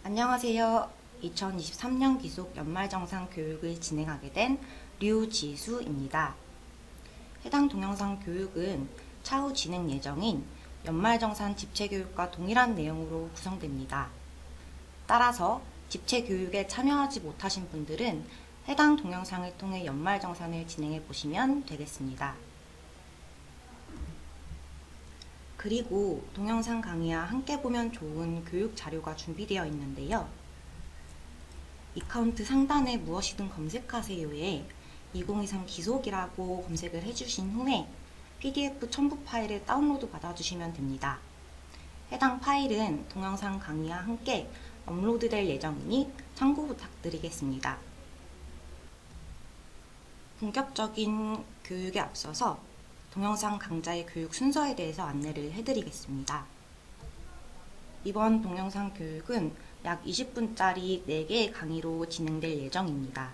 안녕하세요. 2023년 기속 연말정산 교육을 진행하게 된 류지수입니다. 해당 동영상 교육은 차후 진행 예정인 연말정산 집체교육과 동일한 내용으로 구성됩니다. 따라서 집체교육에 참여하지 못하신 분들은 해당 동영상을 통해 연말정산을 진행해 보시면 되겠습니다. 그리고 동영상 강의와 함께 보면 좋은 교육 자료가 준비되어 있는데요. 이카운트 상단에 무엇이든 검색하세요에 2023 기속이라고 검색을 해주신 후에 PDF 첨부 파일을 다운로드 받아주시면 됩니다. 해당 파일은 동영상 강의와 함께 업로드될 예정이니 참고 부탁드리겠습니다. 본격적인 교육에 앞서서 동영상 강좌의 교육 순서에 대해서 안내를 해드리겠습니다. 이번 동영상 교육은 약 20분짜리 4개의 강의로 진행될 예정입니다.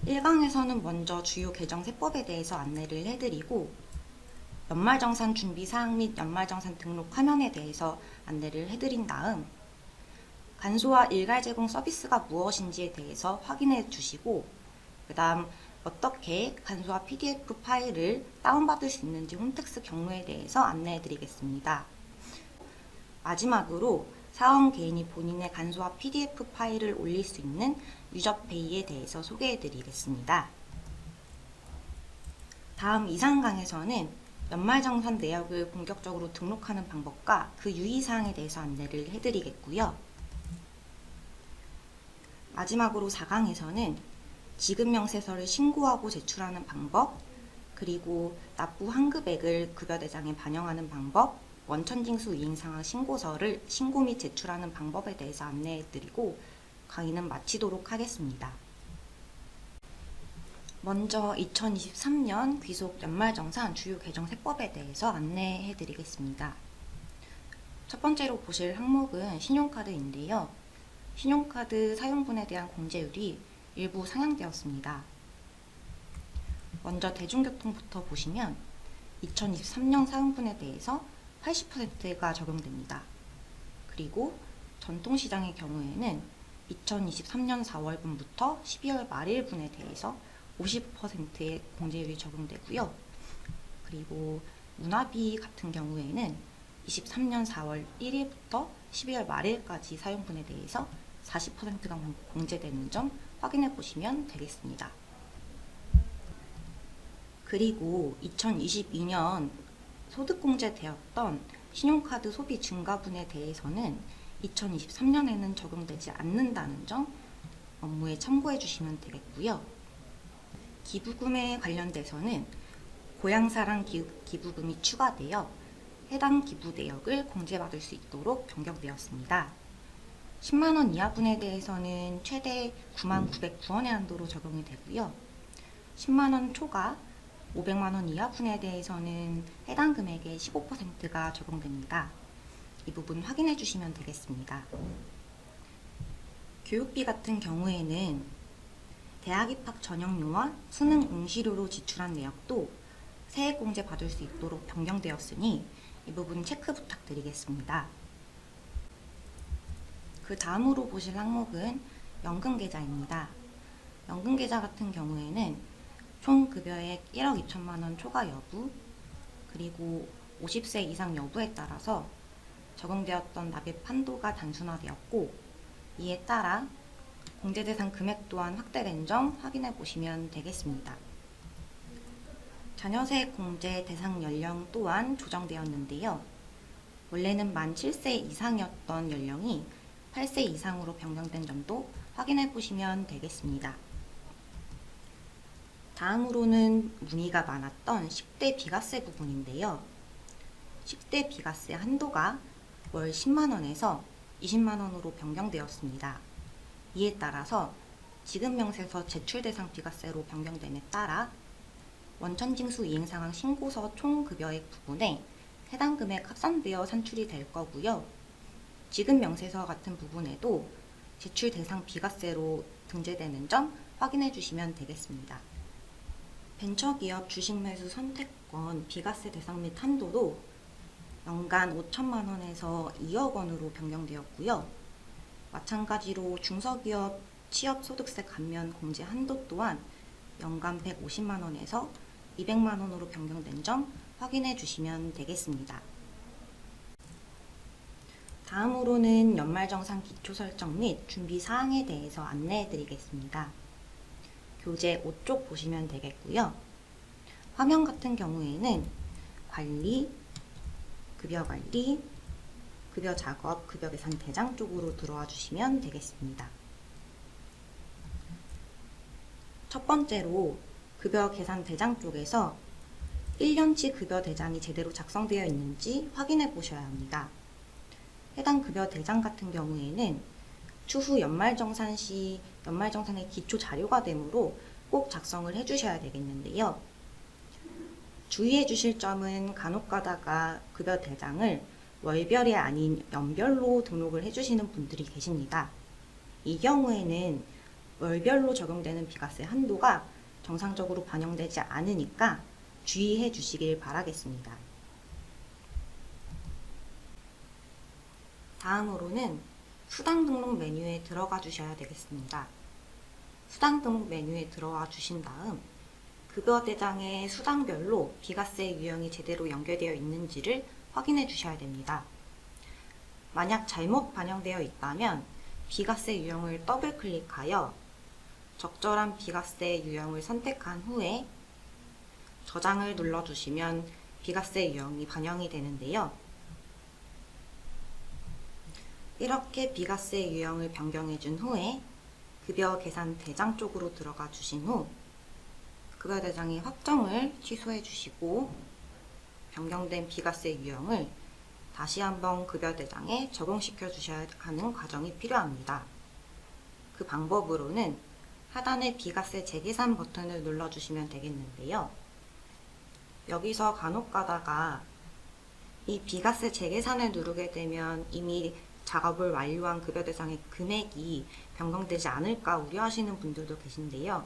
1강에서는 먼저 주요 계정 세법에 대해서 안내를 해드리고 연말정산 준비사항 및 연말정산 등록 화면에 대해서 안내를 해드린 다음 간소화 일괄 제공 서비스가 무엇인지에 대해서 확인해 주시고 그 다음 어떻게 간소화 PDF 파일을 다운받을 수 있는지 홈택스 경로에 대해서 안내해 드리겠습니다. 마지막으로 사원 개인이 본인의 간소화 PDF 파일을 올릴 수 있는 유저페이에 대해서 소개해 드리겠습니다. 다음 이상강에서는 연말정산 내역을 본격적으로 등록하는 방법과 그 유의사항에 대해서 안내를 해드리겠고요. 마지막으로 4강에서는 지급명세서를 신고하고 제출하는 방법, 그리고 납부 환급액을 급여대장에 반영하는 방법, 원천징수 이행상황 신고서를 신고 및 제출하는 방법에 대해서 안내해드리고 강의는 마치도록 하겠습니다. 먼저 2023년 귀속 연말정산 주요 계정 세법에 대해서 안내해드리겠습니다. 첫 번째로 보실 항목은 신용카드인데요. 신용카드 사용분에 대한 공제율이 일부 상향되었습니다. 먼저 대중교통부터 보시면 2023년 사용분에 대해서 80%가 적용됩니다. 그리고 전통시장의 경우에는 2023년 4월분부터 12월 말일분에 대해서 50%의 공제율이 적용되고요. 그리고 문화비 같은 경우에는 23년 4월 1일부터 12월 말일까지 사용분에 대해서 40%가 공제되는 점 확인해 보시면 되겠습니다. 그리고 2022년 소득공제되었던 신용카드 소비 증가분에 대해서는 2023년에는 적용되지 않는다는 점 업무에 참고해 주시면 되겠고요. 기부금에 관련돼서는 고향사랑 기부금이 추가되어 해당 기부 내역을 공제받을 수 있도록 변경되었습니다. 10만원 이하분에 대해서는 최대 99,909원의 한도로 적용이 되고요. 10만원 초과 500만원 이하분에 대해서는 해당 금액의 15%가 적용됩니다. 이 부분 확인해 주시면 되겠습니다. 교육비 같은 경우에는 대학 입학 전형료와 수능 응시료로 지출한 내역도 세액공제 받을 수 있도록 변경되었으니 이 부분 체크 부탁드리겠습니다. 그 다음으로 보실 항목은 연금계좌입니다. 연금계좌 같은 경우에는 총 급여액 1억 2천만원 초과 여부, 그리고 50세 이상 여부에 따라서 적용되었던 납입 한도가 단순화되었고 이에 따라 공제 대상 금액 또한 확대된 점 확인해 보시면 되겠습니다. 자녀세액 공제 대상 연령 또한 조정되었는데요. 원래는 만 7세 이상이었던 연령이 8세 이상으로 변경된 점도 확인해 보시면 되겠습니다. 다음으로는 문의가 많았던 10대 비과세 부분인데요. 10대 비과세 한도가 월 10만원에서 20만원으로 변경되었습니다. 이에 따라서 지급명세서 제출 대상 비과세로 변경됨에 따라 원천징수 이행상황 신고서 총급여액 부분에 해당 금액 합산되어 산출이 될 거고요. 지급명세서 같은 부분에도 제출 대상 비과세로 등재되는 점 확인해 주시면 되겠습니다. 벤처기업 주식매수 선택권 비과세 대상 및 한도도 연간 5천만 원에서 2억 원으로 변경되었고요. 마찬가지로 중소기업 취업소득세 감면 공제 한도 또한 연간 150만 원에서 200만 원으로 변경된 점 확인해 주시면 되겠습니다. 다음으로는 연말정산 기초 설정 및 준비 사항에 대해서 안내해 드리겠습니다. 교재 5쪽 보시면 되겠고요. 화면 같은 경우에는 관리, 급여 관리, 급여 작업, 급여 계산 대장 쪽으로 들어와 주시면 되겠습니다. 첫 번째로 급여 계산 대장 쪽에서 1년치 급여 대장이 제대로 작성되어 있는지 확인해 보셔야 합니다. 해당 급여 대장 같은 경우에는 추후 연말정산 시 연말정산의 기초 자료가 되므로 꼭 작성을 해 주셔야 되겠는데요. 주의해 주실 점은 간혹 가다가 급여 대장을 월별이 아닌 연별로 등록을 해주시는 분들이 계십니다. 이 경우에는 월별로 적용되는 비과세 한도가 정상적으로 반영되지 않으니까 주의해 주시길 바라겠습니다. 다음으로는 수당 등록 메뉴에 들어가 주셔야 되겠습니다. 수당 등록 메뉴에 들어와 주신 다음 급여 대장의 수당별로 비과세 유형이 제대로 연결되어 있는지를 확인해 주셔야 됩니다. 만약 잘못 반영되어 있다면 비과세 유형을 더블 클릭하여 적절한 비과세 유형을 선택한 후에 저장을 눌러주시면 비과세 유형이 반영이 되는데요. 이렇게 비과세 유형을 변경해 준 후에 급여 계산 대장 쪽으로 들어가 주신 후 급여 대장의 확정을 취소해 주시고 변경된 비과세 유형을 다시 한번 급여 대장에 적용시켜 주셔야 하는 과정이 필요합니다. 그 방법으로는 하단의 비과세 재계산 버튼을 눌러주시면 되겠는데요. 여기서 간혹 가다가 이 비과세 재계산을 누르게 되면 이미 작업을 완료한 급여 대상의 금액이 변경되지 않을까 우려하시는 분들도 계신데요.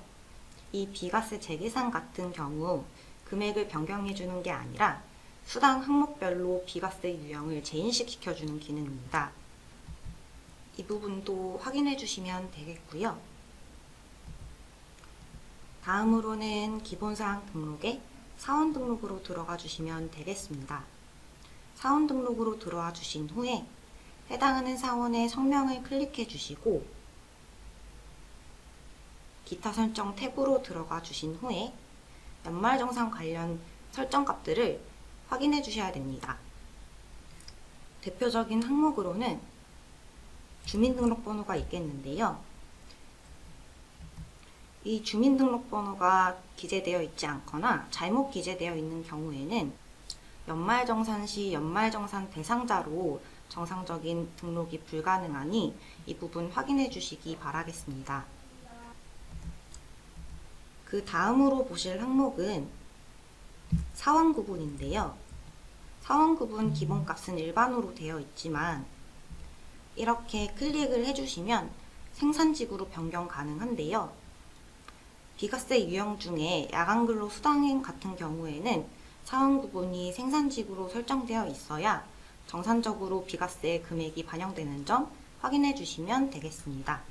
이 비과세 재계산 같은 경우 금액을 변경해 주는 게 아니라 수당 항목별로 비과세 유형을 재인식시켜 주는 기능입니다. 이 부분도 확인해 주시면 되겠고요. 다음으로는 기본사항 등록에 사원 등록으로 들어가 주시면 되겠습니다. 사원 등록으로 들어와 주신 후에 해당하는 사원의 성명을 클릭해 주시고 기타 설정 탭으로 들어가 주신 후에 연말정산 관련 설정값들을 확인해 주셔야 됩니다. 대표적인 항목으로는 주민등록번호가 있겠는데요. 이 주민등록번호가 기재되어 있지 않거나 잘못 기재되어 있는 경우에는 연말정산 시 연말정산 대상자로 정상적인 등록이 불가능하니 이 부분 확인해 주시기 바라겠습니다. 그 다음으로 보실 항목은 사원 구분인데요. 사원 구분 기본값은 일반으로 되어 있지만 이렇게 클릭을 해주시면 생산직으로 변경 가능한데요. 비과세 유형 중에 야간근로 수당행 같은 경우에는 사원 구분이 생산직으로 설정되어 있어야 정상적으로 비과세 금액이 반영되는 점 확인해 주시면 되겠습니다.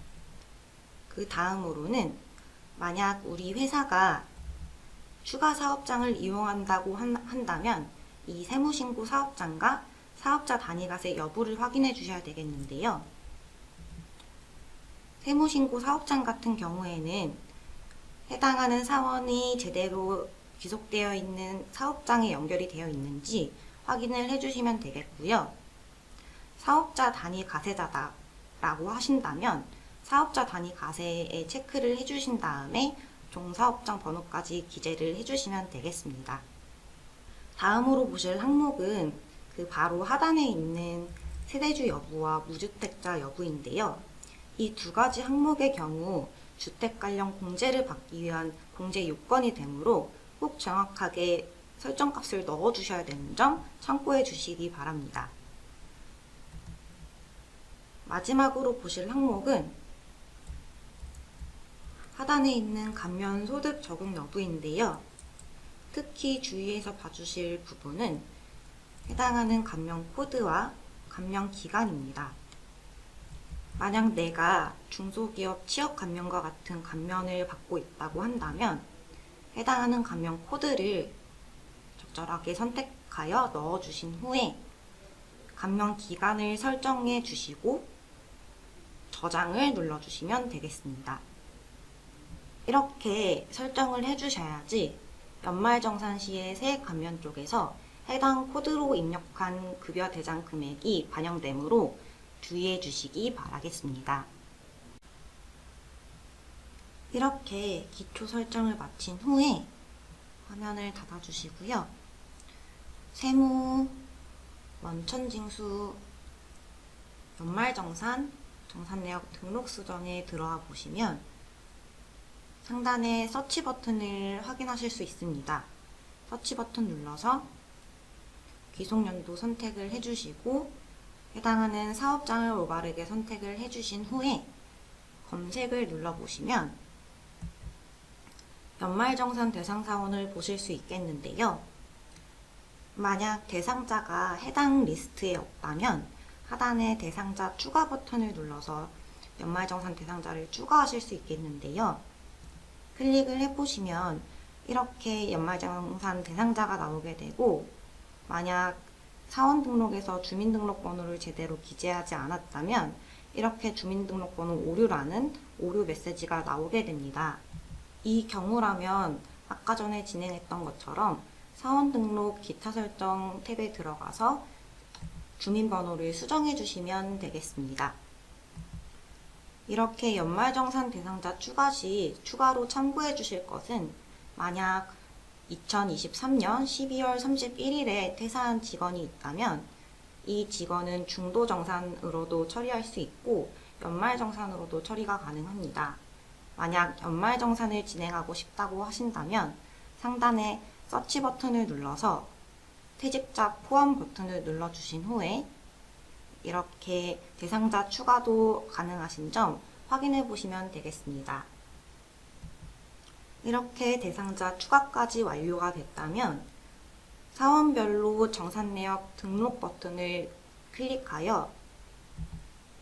그 다음으로는 만약 우리 회사가 추가 사업장을 이용한다고 한다면 이 세무신고 사업장과 사업자 단위과세 여부를 확인해 주셔야 되겠는데요. 세무신고 사업장 같은 경우에는 해당하는 사원이 제대로 귀속되어 있는 사업장에 연결이 되어 있는지 확인을 해주시면 되겠고요. 사업자 단위 가세자다라고 하신다면 사업자 단위 가세에 체크를 해주신 다음에 종사업장 번호까지 기재를 해주시면 되겠습니다. 다음으로 보실 항목은 그 바로 하단에 있는 세대주 여부와 무주택자 여부인데요. 이 두 가지 항목의 경우 주택 관련 공제를 받기 위한 공제 요건이 되므로 꼭 정확하게 설정값을 넣어주셔야 되는 점 참고해 주시기 바랍니다. 마지막으로 보실 항목은 하단에 있는 감면 소득 적용 여부인데요. 특히 주의해서 봐주실 부분은 해당하는 감면 코드와 감면 기간입니다. 만약 내가 중소기업 취업 감면과 같은 감면을 받고 있다고 한다면 해당하는 감면 코드를 적절하게 선택하여 넣어주신 후에 감면 기간을 설정해 주시고 저장을 눌러주시면 되겠습니다. 이렇게 설정을 해주셔야지 연말정산 시에 새 감면 쪽에서 해당 코드로 입력한 급여 대상 금액이 반영되므로 주의해 주시기 바라겠습니다. 이렇게 기초 설정을 마친 후에 화면을 닫아주시고요. 세무, 원천징수, 연말정산, 정산내역 등록 수정에 들어와 보시면 상단에 서치 버튼을 확인하실 수 있습니다. 서치 버튼 눌러서 귀속연도 선택을 해주시고 해당하는 사업장을 올바르게 선택을 해주신 후에 검색을 눌러보시면 연말정산 대상 사원을 보실 수 있겠는데요. 만약 대상자가 해당 리스트에 없다면 하단의 대상자 추가 버튼을 눌러서 연말정산 대상자를 추가하실 수 있겠는데요. 클릭을 해보시면 이렇게 연말정산 대상자가 나오게 되고 만약 사원 등록에서 주민등록번호를 제대로 기재하지 않았다면 이렇게 주민등록번호 오류라는 오류 메시지가 나오게 됩니다. 이 경우라면 아까 전에 진행했던 것처럼 사원 등록 기타 설정 탭에 들어가서 주민번호를 수정해 주시면 되겠습니다. 이렇게 연말정산 대상자 추가 시 추가로 참고해 주실 것은 만약 2023년 12월 31일에 퇴사한 직원이 있다면 이 직원은 중도정산으로도 처리할 수 있고 연말정산으로도 처리가 가능합니다. 만약 연말정산을 진행하고 싶다고 하신다면 상단에 서치 버튼을 눌러서 퇴직자 포함 버튼을 눌러주신 후에 이렇게 대상자 추가도 가능하신 점 확인해 보시면 되겠습니다. 이렇게 대상자 추가까지 완료가 됐다면 사원별로 정산내역 등록 버튼을 클릭하여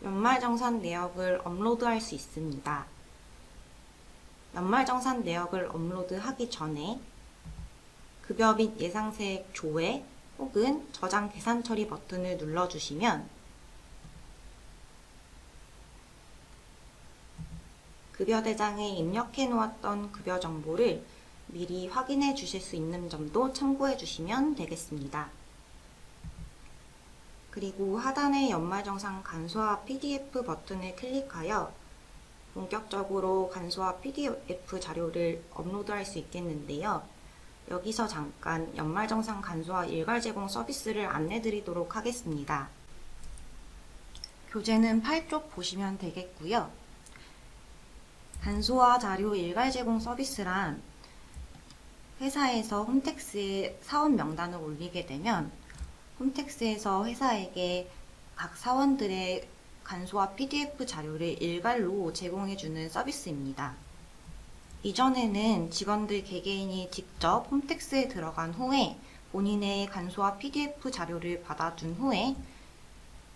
연말정산 내역을 업로드할 수 있습니다. 연말정산 내역을 업로드하기 전에 급여 및 예상세액 조회 혹은 저장 계산 처리 버튼을 눌러주시면 급여 대장에 입력해 놓았던 급여 정보를 미리 확인해 주실 수 있는 점도 참고해 주시면 되겠습니다. 그리고 하단의 연말정산 간소화 PDF 버튼을 클릭하여 본격적으로 간소화 PDF 자료를 업로드할 수 있겠는데요. 여기서 잠깐 연말정산 간소화 일괄 제공 서비스를 안내 드리도록 하겠습니다. 교재는 8쪽 보시면 되겠고요. 간소화 자료 일괄 제공 서비스란 회사에서 홈택스에 사원 명단을 올리게 되면 홈택스에서 회사에게 각 사원들의 간소화 PDF 자료를 일괄로 제공해주는 서비스입니다. 이전에는 직원들 개개인이 직접 홈택스에 들어간 후에 본인의 간소화 PDF 자료를 받아준 후에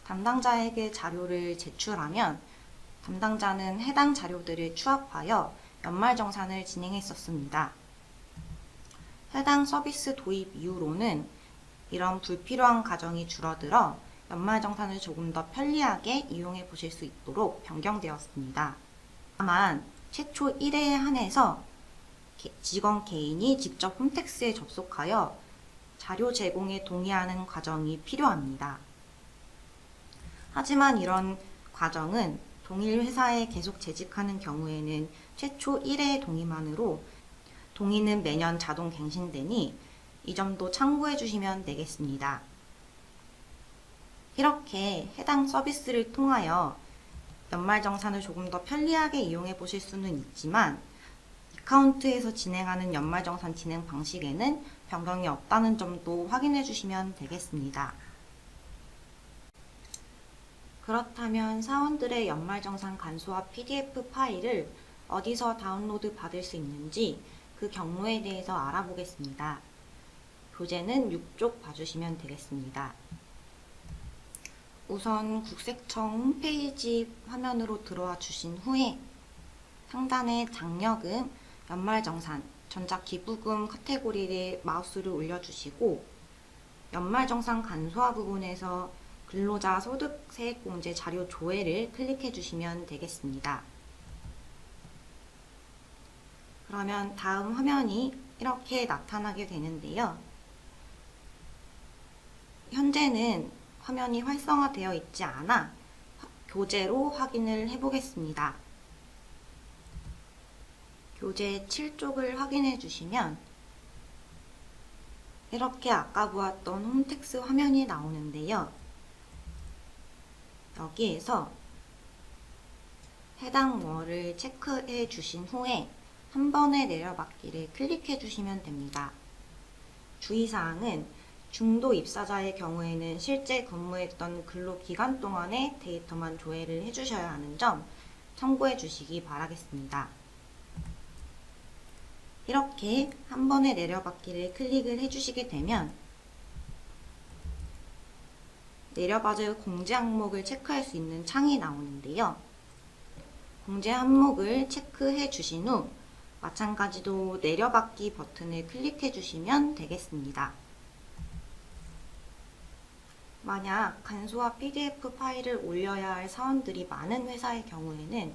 담당자에게 자료를 제출하면 담당자는 해당 자료들을 추합하여 연말정산을 진행했었습니다. 해당 서비스 도입 이후로는 이런 불필요한 과정이 줄어들어 연말정산을 조금 더 편리하게 이용해 보실 수 있도록 변경되었습니다. 다만 최초 1회에 한해서 직원 개인이 직접 홈택스에 접속하여 자료 제공에 동의하는 과정이 필요합니다. 하지만 이런 과정은 동일 회사에 계속 재직하는 경우에는 최초 1회 동의만으로 동의는 매년 자동 갱신되니 이 점도 참고해 주시면 되겠습니다. 이렇게 해당 서비스를 통하여 연말정산을 조금 더 편리하게 이용해 보실 수는 있지만 디카운트에서 진행하는 연말정산 진행 방식에는 변경이 없다는 점도 확인해 주시면 되겠습니다. 그렇다면 사원들의 연말정산 간소화 PDF 파일을 어디서 다운로드 받을 수 있는지 그 경로에 대해서 알아보겠습니다. 교재는 6쪽 봐주시면 되겠습니다. 우선 국세청 홈페이지 화면으로 들어와 주신 후에 상단에 장려금, 연말정산, 전자기부금 카테고리에 마우스를 올려주시고 연말정산 간소화 부분에서 근로자 소득세액공제 자료 조회를 클릭해 주시면 되겠습니다. 그러면 다음 화면이 이렇게 나타나게 되는데요. 현재는 화면이 활성화되어 있지 않아 교재로 확인을 해보겠습니다. 교재 7쪽을 확인해 주시면 이렇게 아까 보았던 홈택스 화면이 나오는데요. 여기에서 해당 월을 체크해 주신 후에 한 번에 내려받기를 클릭해 주시면 됩니다. 주의사항은 중도 입사자의 경우에는 실제 근무했던 근로기간 동안의 데이터만 조회를 해주셔야 하는 점 참고해 주시기 바라겠습니다. 이렇게 한 번에 내려받기를 클릭을 해주시게 되면 내려받을 공제 항목을 체크할 수 있는 창이 나오는데요. 공제 항목을 체크해 주신 후 마찬가지로 내려받기 버튼을 클릭해 주시면 되겠습니다. 만약 간소화 PDF 파일을 올려야 할 사원들이 많은 회사의 경우에는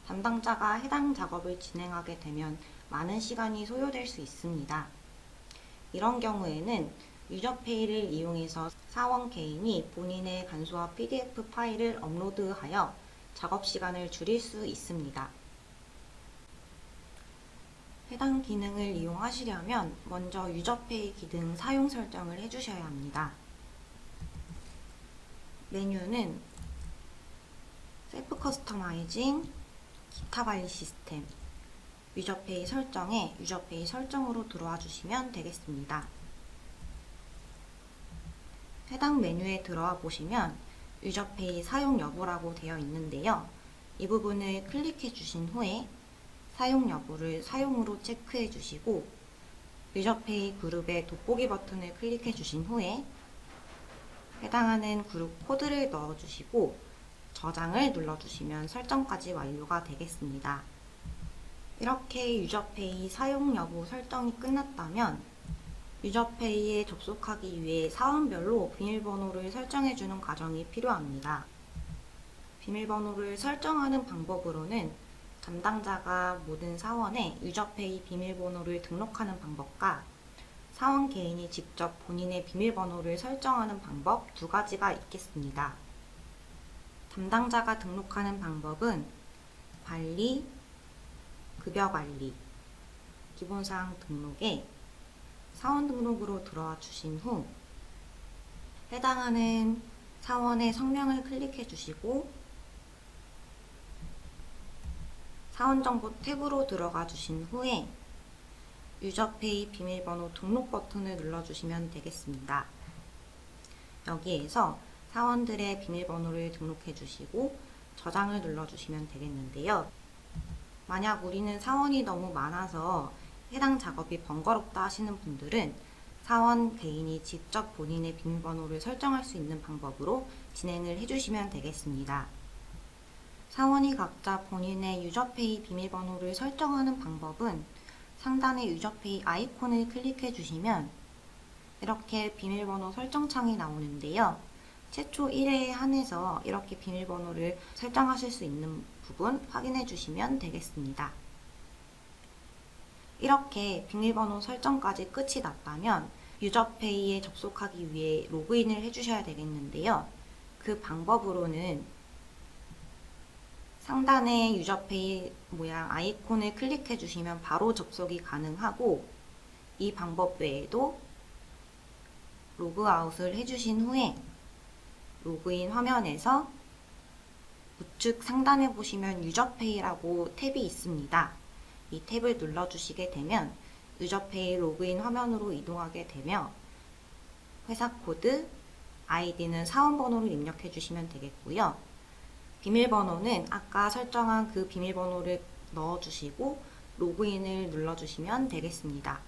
담당자가 해당 작업을 진행하게 되면 많은 시간이 소요될 수 있습니다. 이런 경우에는 유저페이를 이용해서 사원 개인이 본인의 간소화 PDF 파일을 업로드하여 작업 시간을 줄일 수 있습니다. 해당 기능을 이용하시려면 먼저 유저페이 기능 사용 설정을 해주셔야 합니다. 메뉴는 셀프 커스터마이징, 기타 관리 시스템, 유저페이 설정에 유저페이 설정으로 들어와 주시면 되겠습니다. 해당 메뉴에 들어와 보시면 유저페이 사용 여부라고 되어 있는데요. 이 부분을 클릭해 주신 후에 사용 여부를 사용으로 체크해 주시고 유저페이 그룹의 돋보기 버튼을 클릭해 주신 후에 해당하는 그룹 코드를 넣어 주시고 저장을 눌러 주시면 설정까지 완료가 되겠습니다. 이렇게 유저페이 사용 여부 설정이 끝났다면 유저페이에 접속하기 위해 사원별로 비밀번호를 설정해주는 과정이 필요합니다. 비밀번호를 설정하는 방법으로는 담당자가 모든 사원에 유저페이 비밀번호를 등록하는 방법과 사원 개인이 직접 본인의 비밀번호를 설정하는 방법 두 가지가 있겠습니다. 담당자가 등록하는 방법은 관리, 급여관리, 기본사항 등록에 사원 등록으로 들어와 주신 후 해당하는 사원의 성명을 클릭해 주시고 사원정보 탭으로 들어가 주신 후에 유저페이 비밀번호 등록 버튼을 눌러주시면 되겠습니다. 여기에서 사원들의 비밀번호를 등록해 주시고 저장을 눌러주시면 되겠는데요. 만약 우리는 사원이 너무 많아서 해당 작업이 번거롭다 하시는 분들은 사원 개인이 직접 본인의 비밀번호를 설정할 수 있는 방법으로 진행을 해주시면 되겠습니다. 사원이 각자 본인의 유저페이 비밀번호를 설정하는 방법은 상단의 유저페이 아이콘을 클릭해 주시면 이렇게 비밀번호 설정 창이 나오는데요. 최초 1회에 한해서 이렇게 비밀번호를 설정하실 수 있는 부분 확인해 주시면 되겠습니다. 이렇게 비밀번호 설정까지 끝이 났다면 유저페이에 접속하기 위해 로그인을 해주셔야 되겠는데요. 그 방법으로는 상단의 유저페이 모양 아이콘을 클릭해 주시면 바로 접속이 가능하고 이 방법 외에도 로그아웃을 해주신 후에 로그인 화면에서 우측 상단에 보시면 유저페이라고 탭이 있습니다. 이 탭을 눌러주시게 되면 유저페이 로그인 화면으로 이동하게 되며 회사 코드, 아이디는 사원번호를 입력해 주시면 되겠고요. 비밀번호는 아까 설정한 그 비밀번호를 넣어주시고 로그인을 눌러주시면 되겠습니다.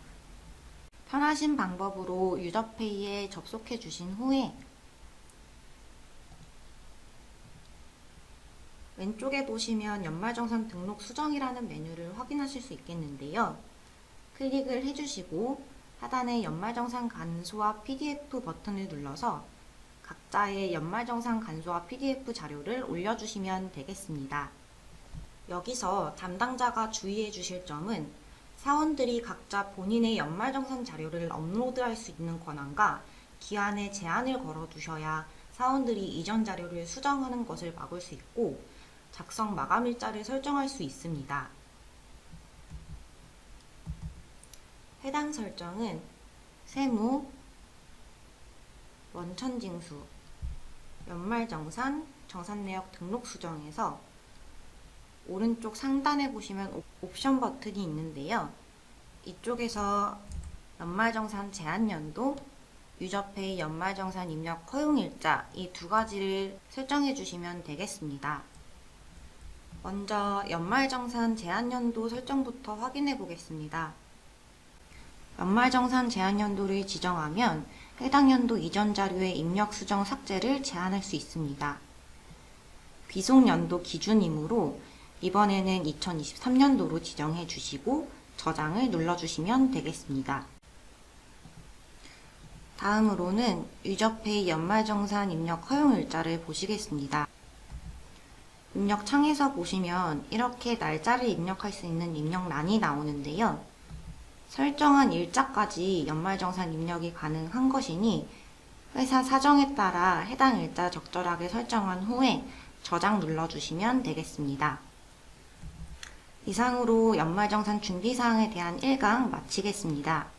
편하신 방법으로 유저페이에 접속해 주신 후에 왼쪽에 보시면 연말정산 등록 수정이라는 메뉴를 확인하실 수 있겠는데요. 클릭을 해주시고 하단에 연말정산 간소화 PDF 버튼을 눌러서 각자의 연말정산 간소화 PDF 자료를 올려주시면 되겠습니다. 여기서 담당자가 주의해 주실 점은 사원들이 각자 본인의 연말정산 자료를 업로드할 수 있는 권한과 기한에 제한을 걸어 두셔야 사원들이 이전 자료를 수정하는 것을 막을 수 있고 작성 마감일자를 설정할 수 있습니다. 해당 설정은 세무, 원천징수, 연말정산, 정산내역 등록 수정에서 오른쪽 상단에 보시면 옵션 버튼이 있는데요. 이쪽에서 연말정산 제한연도, 유저페이 연말정산 입력 허용일자 이 두 가지를 설정해 주시면 되겠습니다. 먼저 연말정산 제한연도 설정부터 확인해 보겠습니다. 연말정산 제한연도를 지정하면 해당 연도 이전 자료의 입력 수정 삭제를 제한할 수 있습니다. 귀속연도 기준이므로 이번에는 2023년도로 지정해 주시고 저장을 눌러주시면 되겠습니다. 다음으로는 유저페이 연말정산 입력 허용일자를 보시겠습니다. 입력창에서 보시면 이렇게 날짜를 입력할 수 있는 입력란이 나오는데요. 설정한 일자까지 연말정산 입력이 가능한 것이니 회사 사정에 따라 해당 일자 적절하게 설정한 후에 저장 눌러주시면 되겠습니다. 이상으로 연말정산 준비사항에 대한 1강 마치겠습니다.